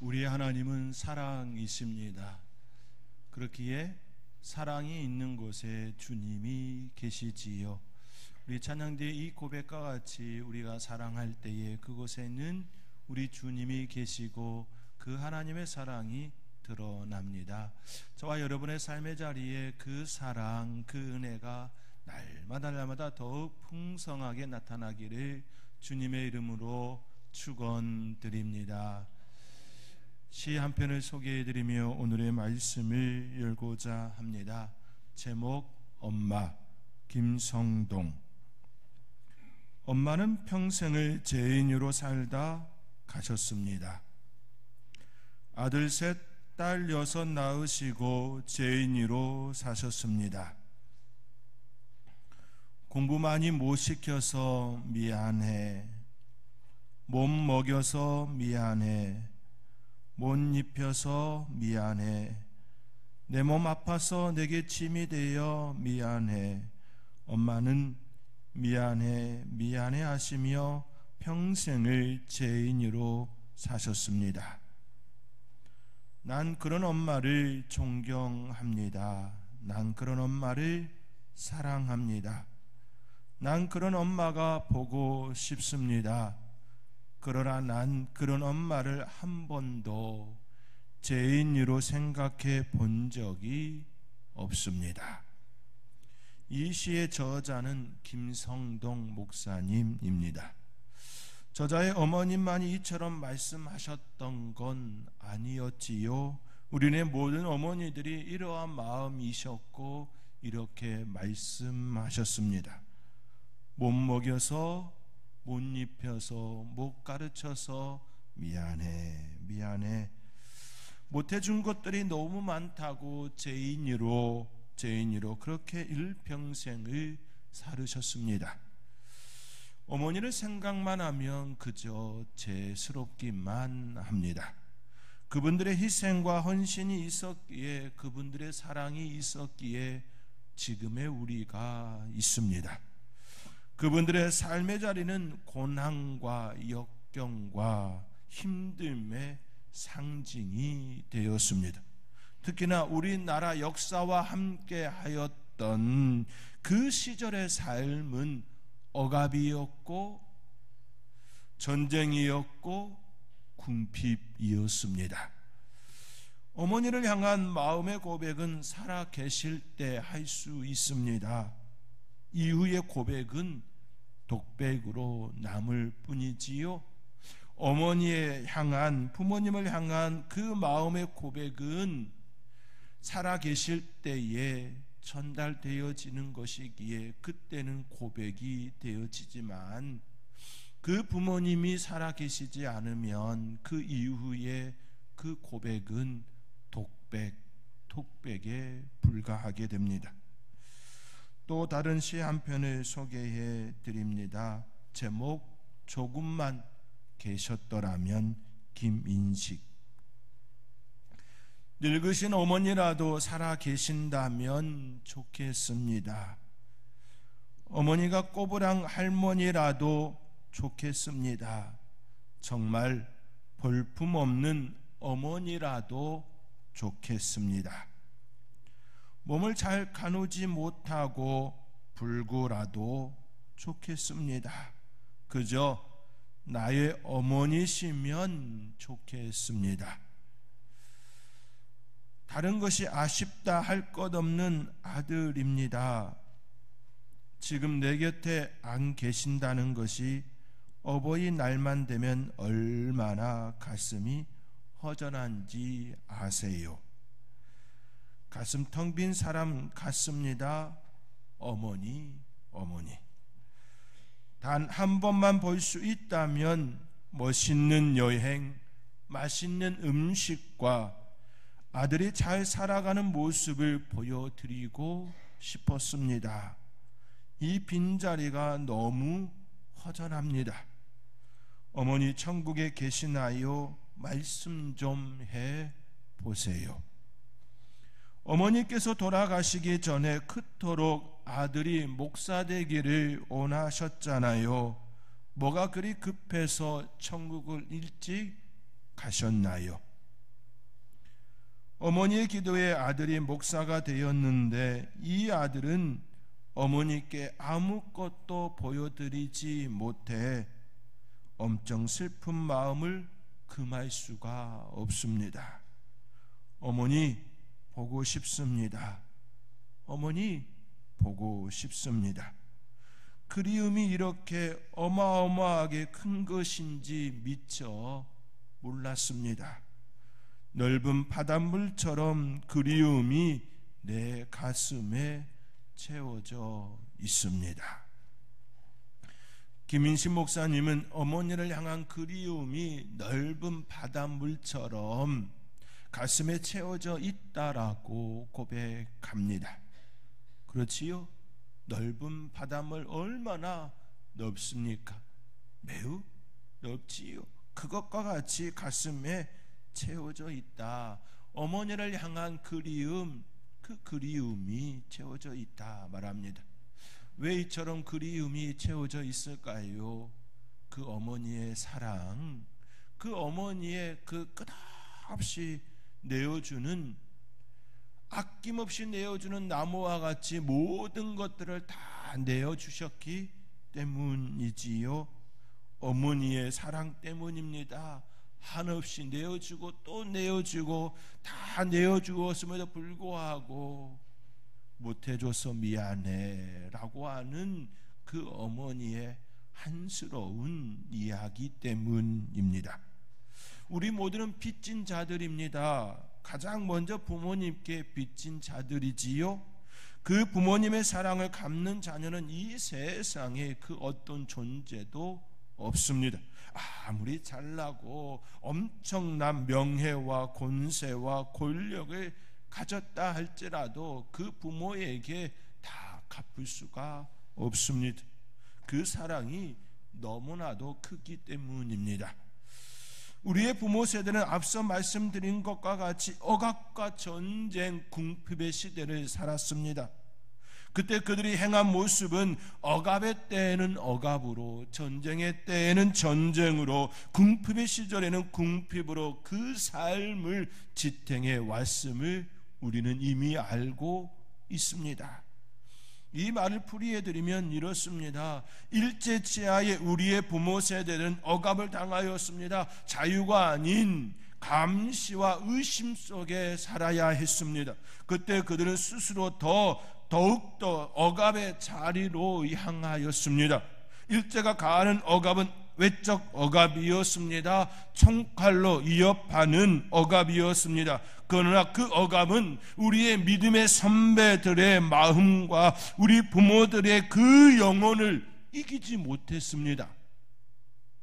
우리의 하나님은 사랑이십니다. 그렇기에 사랑이 있는 곳에 주님이 계시지요. 우리 찬양대의 이 고백과 같이 우리가 사랑할 때에 그곳에는 우리 주님이 계시고 그 하나님의 사랑이 드러납니다. 저와 여러분의 삶의 자리에 그 사랑, 그 은혜가 날마다 더욱 풍성하게 나타나기를 주님의 이름으로 축원드립니다. 시 한 편을 소개해드리며 오늘의 말씀을 열고자 합니다. 제목 엄마, 김성동. 엄마는 평생을 죄인으로 살다 가셨습니다. 아들 셋, 딸 6 낳으시고 죄인으로 사셨습니다. 공부 많이 못 시켜서 미안해. 못 먹여서 미안해. 못 입혀서 미안해. 내 몸 아파서 내게 짐이 되어 미안해. 엄마는 미안해 미안해 하시며 평생을 죄인으로 사셨습니다. 난 그런 엄마를 존경합니다. 난 그런 엄마를 사랑합니다. 난 그런 엄마가 보고 싶습니다. 그러나 난 그런 엄마를 한 번도 죄인으로 생각해 본 적이 없습니다. 이 시의 저자는 김성동 목사님입니다. 저자의 어머님만이 이처럼 말씀하셨던 건 아니었지요. 우리네 모든 어머니들이 이러한 마음이셨고 이렇게 말씀하셨습니다. 못 먹여서, 못 입혀서, 못 가르쳐서 미안해. 못해준 것들이 너무 많다고 죄인으로 그렇게 일평생을 살으셨습니다. 어머니를 생각만 하면 그저 죄스럽기만 합니다. 그분들의 희생과 헌신이 있었기에, 그분들의 사랑이 있었기에 지금의 우리가 있습니다. 그분들의 삶의 자리는 고난과 역경과 힘듦의 상징이 되었습니다. 특히나 우리나라 역사와 함께 하였던 그 시절의 삶은 억압이었고 전쟁이었고 궁핍이었습니다. 어머니를 향한 마음의 고백은 살아 계실 때 할 수 있습니다. 이후의 고백은 독백으로 남을 뿐이지요. 어머니에 향한, 부모님을 향한 그 마음의 고백은 살아 계실 때에 전달되어지는 것이기에 그때는 고백이 되어지지만, 그 부모님이 살아 계시지 않으면 그 이후에 그 고백은 독백에 불과하게 됩니다. 또 다른 시 한 편을 소개해 드립니다. 제목 조금만 계셨더라면, 김인식. 늙으신 어머니라도 살아 계신다면 좋겠습니다. 어머니가 꼬부랑 할머니라도 좋겠습니다. 정말 볼품없는 어머니라도 좋겠습니다. 몸을 잘 가누지 못하고 불구라도 좋겠습니다. 그저 나의 어머니시면 좋겠습니다. 다른 것이 아쉽다 할 것 없는 아들입니다. 지금 내 곁에 안 계신다는 것이 어버이날만 되면 얼마나 가슴이 허전한지 아세요? 가슴 텅 빈 사람 같습니다. 어머니. 단 한 번만 볼 수 있다면 멋있는 여행, 맛있는 음식과 아들이 잘 살아가는 모습을 보여드리고 싶었습니다. 이 빈자리가 너무 허전합니다. 어머니 천국에 계시나요? 말씀 좀 해보세요. 어머니께서 돌아가시기 전에 그토록 아들이 목사 되기를 원하셨잖아요. 뭐가 그리 급해서 천국을 일찍 가셨나요? 어머니의 기도에 아들이 목사가 되었는데 이 아들은 어머니께 아무것도 보여드리지 못해 엄청 슬픈 마음을 금할 수가 없습니다. 어머니 보고 싶습니다. 어머니 보고 싶습니다. 그리움이 이렇게 어마어마하게 큰 것인지 미처 몰랐습니다. 넓은 바닷물처럼 그리움이 내 가슴에 채워져 있습니다. 김인신 목사님은 어머니를 향한 그리움이 넓은 바닷물처럼 가슴에 채워져 있다라고 고백합니다. 그렇지요? 넓은 바닷물 얼마나 넓습니까? 매우 넓지요. 그것과 같이 가슴에 채워져 있다. 어머니를 향한 그리움, 그 그리움이 채워져 있다 말합니다. 왜 이처럼 그리움이 채워져 있을까요? 그 어머니의 사랑, 그 어머니의 그 끝없이 내어주는, 아낌없이 내어주는 나무와 같이 모든 것들을 다 내어주셨기 때문이지요. 어머니의 사랑 때문입니다. 한없이 내어주고 또 내어주고 다 내어주었음에도 불구하고 못해줘서 미안해 라고 하는 그 어머니의 한스러운 이야기 때문입니다. 우리 모두는 빚진 자들입니다. 가장 먼저 부모님께 빚진 자들이지요. 그 부모님의 사랑을 갚는 자녀는 이 세상에 그 어떤 존재도 없습니다. 아무리 잘나고 엄청난 명예와 권세와 권력을 가졌다 할지라도 그 부모에게 다 갚을 수가 없습니다. 그 사랑이 너무나도 크기 때문입니다. 우리의 부모 세대는 앞서 말씀드린 것과 같이 억압과 전쟁, 궁핍의 시대를 살았습니다. 그때 그들이 행한 모습은 억압의 때에는 억압으로, 전쟁의 때에는 전쟁으로, 궁핍의 시절에는 궁핍으로 그 삶을 지탱해 왔음을 우리는 이미 알고 있습니다. 이 말을 풀이해드리면 이렇습니다. 일제치하의 우리의 부모 세대는 억압을 당하였습니다. 자유가 아닌 감시와 의심 속에 살아야 했습니다. 그때 그들은 스스로 더욱더 억압의 자리로 향하였습니다. 일제가 가하는 억압은 외적 억압이었습니다. 총칼로 위협하는 억압이었습니다. 그러나 그 억압은 우리의 믿음의 선배들의 마음과 우리 부모들의 그 영혼을 이기지 못했습니다.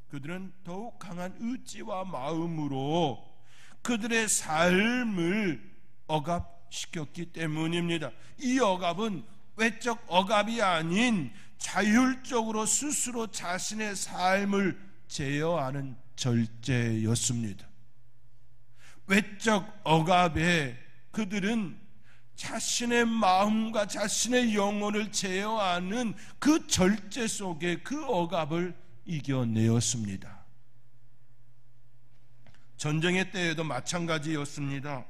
그들은 더욱 강한 의지와 마음으로 그들의 삶을 억압시켰기 때문입니다. 이 억압은 외적 억압이 아닌 자율적으로 스스로 자신의 삶을 제어하는 절제였습니다. 외적 억압에 그들은 자신의 마음과 자신의 영혼을 제어하는 그 절제 속에 그 억압을 이겨내었습니다. 전쟁의 때에도 마찬가지였습니다.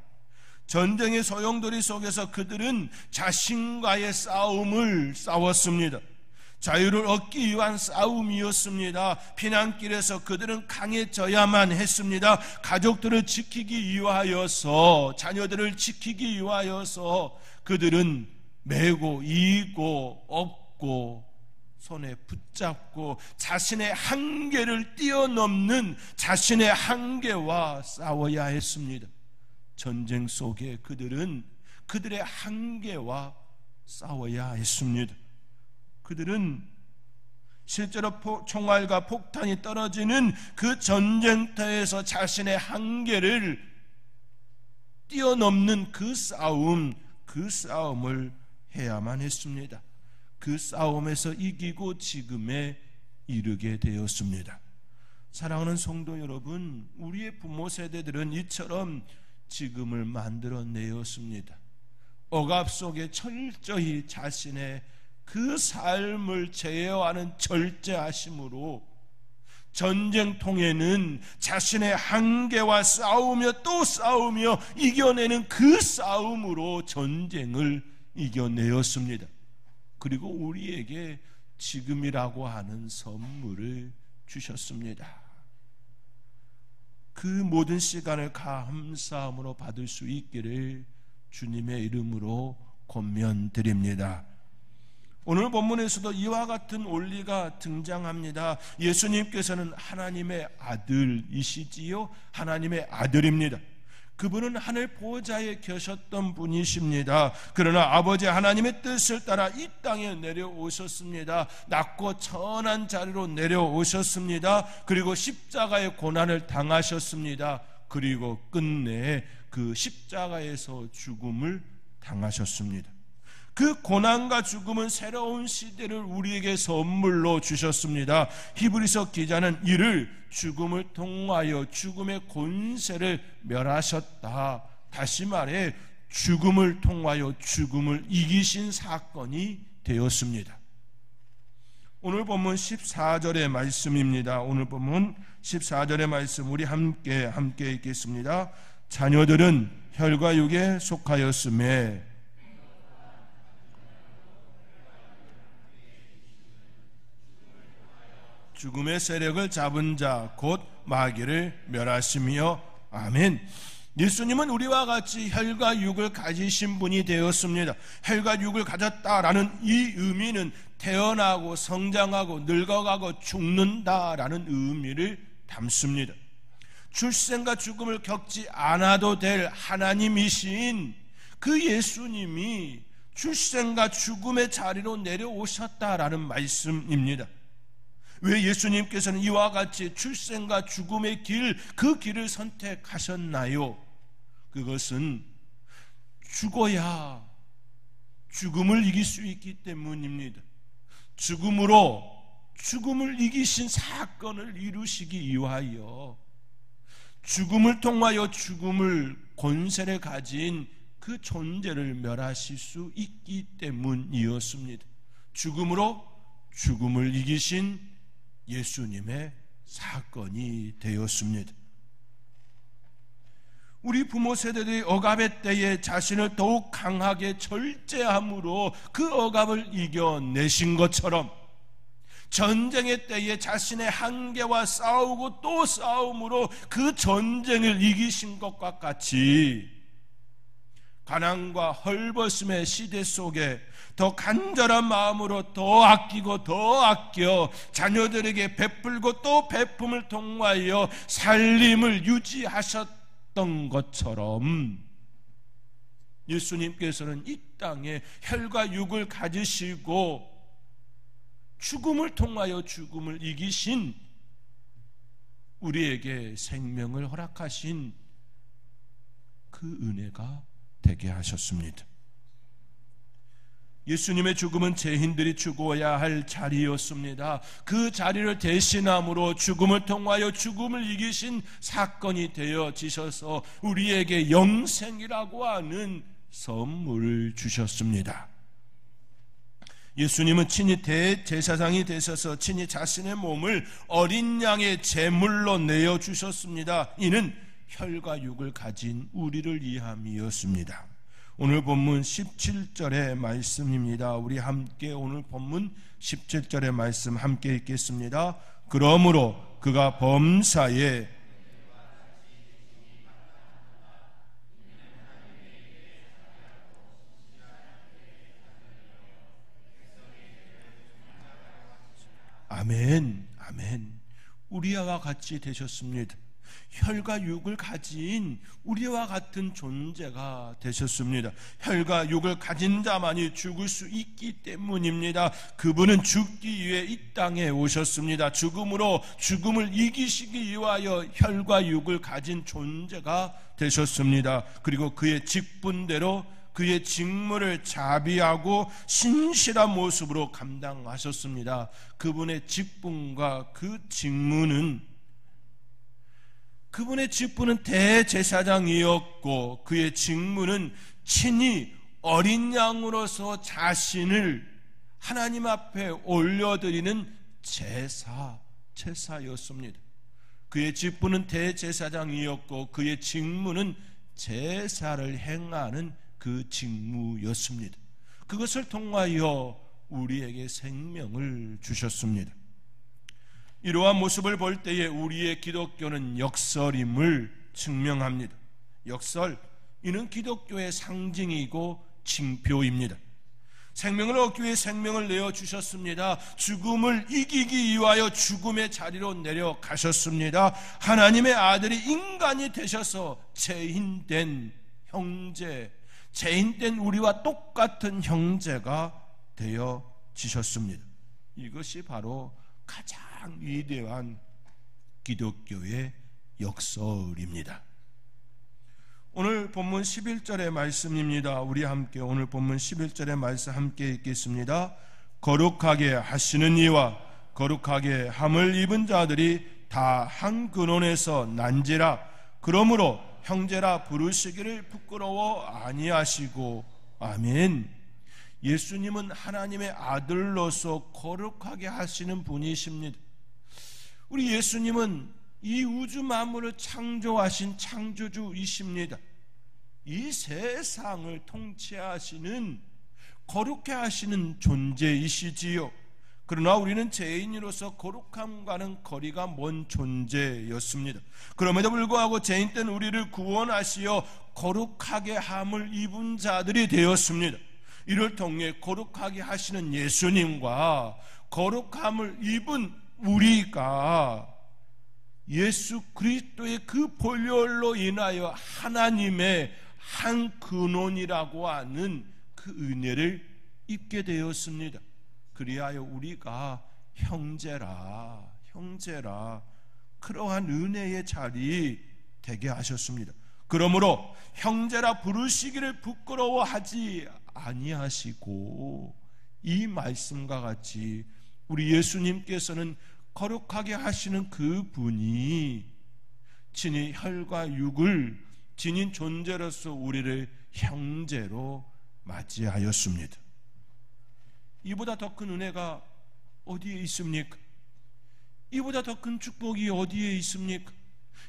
전쟁의 소용돌이 속에서 그들은 자신과의 싸움을 싸웠습니다. 자유를 얻기 위한 싸움이었습니다. 피난길에서 그들은 강해져야만 했습니다. 가족들을 지키기 위하여서, 자녀들을 지키기 위하여서 그들은 메고 이고 업고 손에 붙잡고 자신의 한계를 뛰어넘는 자신의 한계와 싸워야 했습니다. 전쟁 속에 그들은 그들의 한계와 싸워야 했습니다. 그들은 실제로 총알과 폭탄이 떨어지는 그 전쟁터에서 자신의 한계를 뛰어넘는 그 싸움을 해야만 했습니다. 그 싸움에서 이기고 지금에 이르게 되었습니다. 사랑하는 성도 여러분, 우리의 부모 세대들은 이처럼 지금을 만들어내었습니다. 억압 속에 철저히 자신의 그 삶을 제어하는 절제하심으로 전쟁통에는 자신의 한계와 싸우며 또 싸우며 이겨내는 그 싸움으로 전쟁을 이겨내었습니다. 그리고 우리에게 지금이라고 하는 선물을 주셨습니다. 그 모든 시간을 감사함으로 받을 수 있기를 주님의 이름으로 권면드립니다. 오늘 본문에서도 이와 같은 원리가 등장합니다. 예수님께서는 하나님의 아들이시지요, 하나님의 아들입니다. 그분은 하늘 보좌에 계셨던 분이십니다. 그러나 아버지 하나님의 뜻을 따라 이 땅에 내려오셨습니다. 낮고 천한 자리로 내려오셨습니다. 그리고 십자가의 고난을 당하셨습니다. 그리고 끝내 그 십자가에서 죽음을 당하셨습니다. 그 고난과 죽음은 새로운 시대를 우리에게 선물로 주셨습니다. 히브리서 기자는 이를 죽음을 통하여 죽음의 권세를 멸하셨다. 다시 말해 죽음을 통하여 죽음을 이기신 사건이 되었습니다. 오늘 본문 14절의 말씀입니다. 오늘 본문 14절의 말씀 우리 함께 읽겠습니다. 자녀들은 혈과 육에 속하였음에 죽음의 세력을 잡은 자 곧 마귀를 멸하시며 아멘. 예수님은 우리와 같이 혈과 육을 가지신 분이 되었습니다. 혈과 육을 가졌다라는 이 의미는 태어나고 성장하고 늙어가고 죽는다라는 의미를 담습니다. 출생과 죽음을 겪지 않아도 될 하나님이신 그 예수님이 출생과 죽음의 자리로 내려오셨다라는 말씀입니다. 왜 예수님께서는 이와 같이 출생과 죽음의 길, 그 길을 선택하셨나요? 그것은 죽어야 죽음을 이길 수 있기 때문입니다. 죽음으로 죽음을 이기신 사건을 이루시기 위하여 죽음을 통하여 죽음을 권세를 가진 그 존재를 멸하실 수 있기 때문이었습니다. 죽음으로 죽음을 이기신 예수님의 사건이 되었습니다. 우리 부모 세대들이 억압의 때에 자신을 더욱 강하게 절제함으로 그 억압을 이겨내신 것처럼 전쟁의 때에 자신의 한계와 싸우고 또 싸움으로 그 전쟁을 이기신 것과 같이 가난과 헐벗음의 시대 속에 더 간절한 마음으로 더 아끼고 더 아껴 자녀들에게 베풀고 또 베품을 통하여 살림을 유지하셨던 것처럼 예수님께서는 이 땅에 혈과 육을 가지시고 죽음을 통하여 죽음을 이기신 우리에게 생명을 허락하신 그 은혜가 되게 하셨습니다. 예수님의 죽음은 죄인들이 죽어야 할 자리였습니다. 그 자리를 대신함으로 죽음을 통하여 죽음을 이기신 사건이 되어지셔서 우리에게 영생이라고 하는 선물을 주셨습니다. 예수님은 친히 대제사장이 되셔서 친히 자신의 몸을 어린 양의 제물로 내어주셨습니다. 이는 혈과 육을 가진 우리를 위함이었습니다. 오늘 본문 17절의 말씀입니다. 우리 함께 오늘 본문 17절의 말씀 함께 읽겠습니다. 그러므로 그가 범사에 아멘, 아멘. 우리와 같이 되셨습니다. 혈과 육을 가진 우리와 같은 존재가 되셨습니다. 혈과 육을 가진 자만이 죽을 수 있기 때문입니다. 그분은 죽기 위해 이 땅에 오셨습니다. 죽음으로 죽음을 이기시기 위하여 혈과 육을 가진 존재가 되셨습니다. 그리고 그의 직분대로 그의 직무를 자비하고 신실한 모습으로 감당하셨습니다. 그분의 직분과 그 직무는 그분의 직분은 대제사장이었고 그의 직무는 친히 어린 양으로서 자신을 하나님 앞에 올려드리는 제사, 제사였습니다. 그의 직분은 대제사장이었고 그의 직무는 제사를 행하는 그 직무였습니다. 그것을 통하여 우리에게 생명을 주셨습니다. 이러한 모습을 볼 때에 우리의 기독교는 역설임을 증명합니다. 역설, 이는 기독교의 상징이고 징표입니다. 생명을 얻기 위해 생명을 내어주셨습니다. 죽음을 이기기 위하여 죽음의 자리로 내려가셨습니다. 하나님의 아들이 인간이 되셔서 죄인된 형제, 죄인된 우리와 똑같은 형제가 되어지셨습니다. 이것이 바로 가장 위대한 기독교의 역설입니다. 오늘 본문 11절의 말씀입니다. 우리 함께 오늘 본문 11절의 말씀 함께 읽겠습니다. 거룩하게 하시는 이와 거룩하게 함을 입은 자들이 다 한 근원에서 난지라. 그러므로 형제라 부르시기를 부끄러워 아니하시고. 아멘. 예수님은 하나님의 아들로서 거룩하게 하시는 분이십니다. 우리 예수님은 이 우주 만물을 창조하신 창조주이십니다. 이 세상을 통치하시는 거룩해 하시는 존재이시지요. 그러나 우리는 죄인으로서 거룩함과는 거리가 먼 존재였습니다. 그럼에도 불구하고 죄인된 우리를 구원하시어 거룩하게 함을 입은 자들이 되었습니다. 이를 통해 거룩하게 하시는 예수님과 거룩함을 입은 우리가 예수 그리스도의 그 보혈로 인하여 하나님의 한 근원이라고 하는 그 은혜를 입게 되었습니다. 그리하여 우리가 형제라 그러한 은혜의 자리 되게 하셨습니다. 그러므로 형제라 부르시기를 부끄러워하지 아니하시고, 이 말씀과 같이 우리 예수님께서는 거룩하게 하시는 그 분이 친히 혈과 육을 지닌 존재로서 우리를 형제로 맞이하였습니다. 이보다 더 큰 은혜가 어디에 있습니까? 이보다 더 큰 축복이 어디에 있습니까?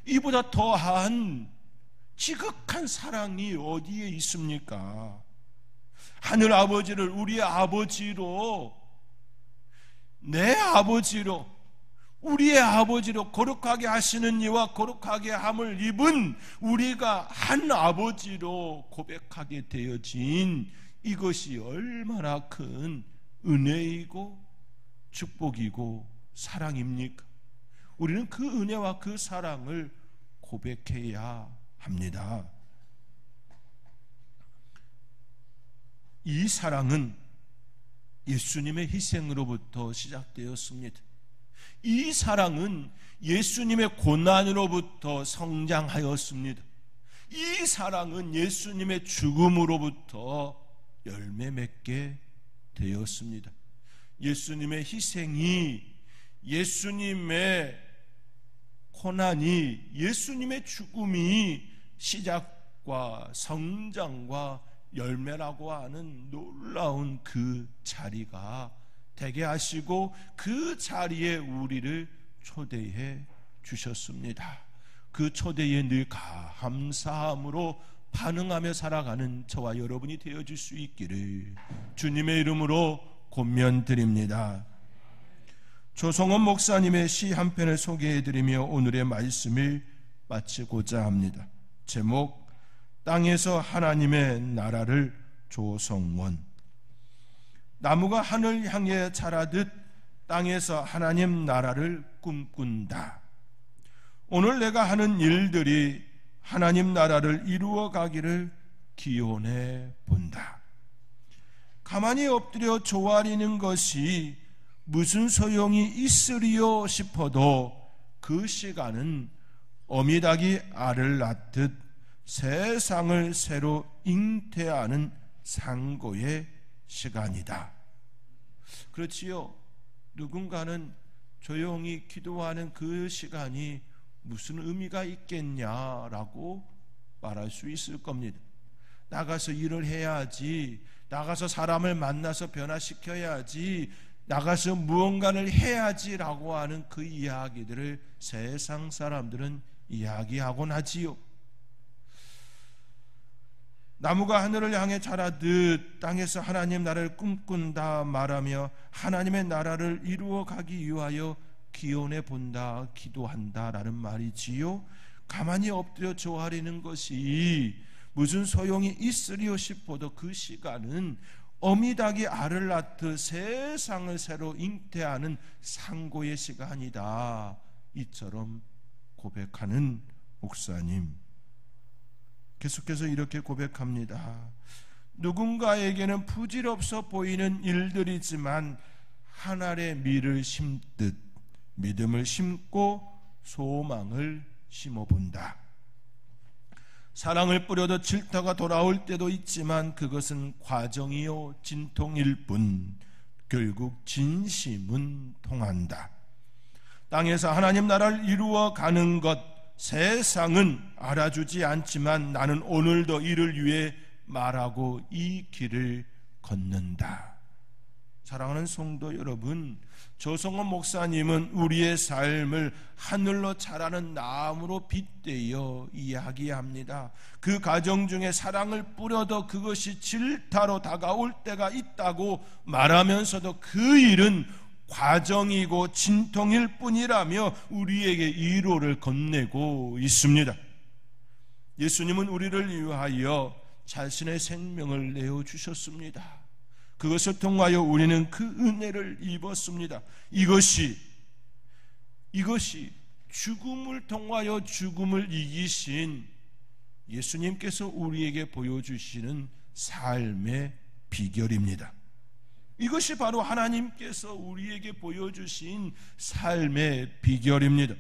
이보다 더한 지극한 사랑이 어디에 있습니까? 하늘 아버지를 우리의 아버지로, 내 아버지로, 우리의 아버지로 거룩하게 하시는 이와 거룩하게 함을 입은 우리가 한 아버지로 고백하게 되어진 이것이 얼마나 큰 은혜이고 축복이고 사랑입니까? 우리는 그 은혜와 그 사랑을 고백해야 합니다. 이 사랑은 예수님의 희생으로부터 시작되었습니다. 이 사랑은 예수님의 고난으로부터 성장하였습니다. 이 사랑은 예수님의 죽음으로부터 열매 맺게 되었습니다. 예수님의 희생이, 예수님의 고난이, 예수님의 죽음이 시작과 성장과 열매라고 하는 놀라운 그 자리가 되게 하시고 그 자리에 우리를 초대해 주셨습니다. 그 초대에 늘 감사함으로 반응하며 살아가는 저와 여러분이 되어줄 수 있기를 주님의 이름으로 권면드립니다. 조성원 목사님의 시 한 편을 소개해드리며 오늘의 말씀을 마치고자 합니다. 제목, 땅에서 하나님의 나라를 조성원. 나무가 하늘 향해 자라듯 땅에서 하나님 나라를 꿈꾼다. 오늘 내가 하는 일들이 하나님 나라를 이루어 가기를 기원해 본다. 가만히 엎드려 조아리는 것이 무슨 소용이 있으리요 싶어도 그 시간은 어미닭이 알을 낳듯 세상을 새로 잉태하는 상고의 시간이다. 그렇지요. 누군가는 조용히 기도하는 그 시간이 무슨 의미가 있겠냐라고 말할 수 있을 겁니다. 나가서 일을 해야지, 나가서 사람을 만나서 변화시켜야지, 나가서 무언가를 해야지라고 하는 그 이야기들을 세상 사람들은 이야기하곤 하지요. 나무가 하늘을 향해 자라듯 땅에서 하나님 나라를 꿈꾼다 말하며 하나님의 나라를 이루어 가기 위하여 기원해 본다, 기도한다라는 말이지요. 가만히 엎드려 조아리는 것이 무슨 소용이 있으리요 싶어도 그 시간은 어미닭이 알을 낳듯 세상을 새로 잉태하는 상고의 시간이다, 이처럼 고백하는 목사님. 계속해서 이렇게 고백합니다. 누군가에게는 부질없어 보이는 일들이지만 한 알의 밀을 심듯 믿음을 심고 소망을 심어본다. 사랑을 뿌려도 질타가 돌아올 때도 있지만 그것은 과정이요 진통일 뿐 결국 진심은 통한다. 땅에서 하나님 나라를 이루어 가는 것, 세상은 알아주지 않지만 나는 오늘도 이를 위해 말하고 이 길을 걷는다. 사랑하는 성도 여러분, 조성원 목사님은 우리의 삶을 하늘로 자라는 나무로 빗대어 이야기합니다. 그 과정 중에 사랑을 뿌려도 그것이 질타로 다가올 때가 있다고 말하면서도 그 일은 과정이고 진통일 뿐이라며 우리에게 위로를 건네고 있습니다. 예수님은 우리를 위하여 자신의 생명을 내어주셨습니다. 그것을 통하여 우리는 그 은혜를 입었습니다. 이것이 죽음을 통하여 죽음을 이기신 예수님께서 우리에게 보여주시는 삶의 비결입니다. 이것이 바로 하나님께서 우리에게 보여주신 삶의 비결입니다.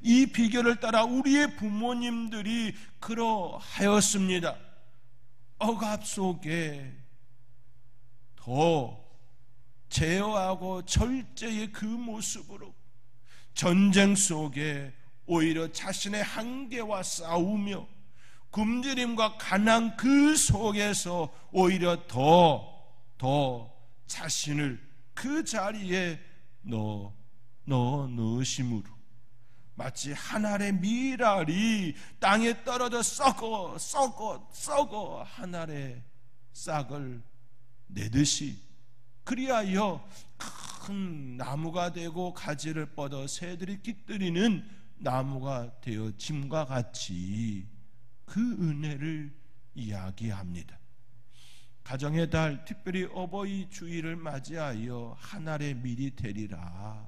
이 비결을 따라 우리의 부모님들이 그러하였습니다. 억압 속에 더 제어하고 절제의 그 모습으로 전쟁 속에 오히려 자신의 한계와 싸우며 굶주림과 가난 그 속에서 오히려 더 자신을 그 자리에 넣으심으로 마치 한 알의 밀알이 땅에 떨어져 썩어 한 알의 싹을 내듯이 그리하여 큰 나무가 되고 가지를 뻗어 새들이 깃들이는 나무가 되어짐과 같이 그 은혜를 이야기합니다. 가정의 달, 특별히 어버이 주일을 맞이하여 한 알의 밀이 되리라.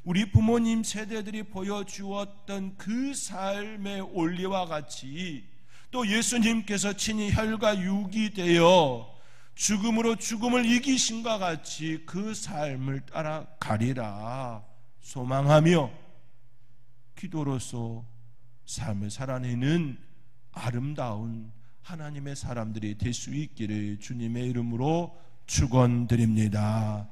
우리 부모님 세대들이 보여주었던 그 삶의 원리와 같이 또 예수님께서 친히 혈과 육이 되어 죽음으로 죽음을 이기신과 같이 그 삶을 따라가리라 소망하며 기도로서 삶을 살아내는 아름다운 하나님의 사람들이 될 수 있기를 주님의 이름으로 축원드립니다.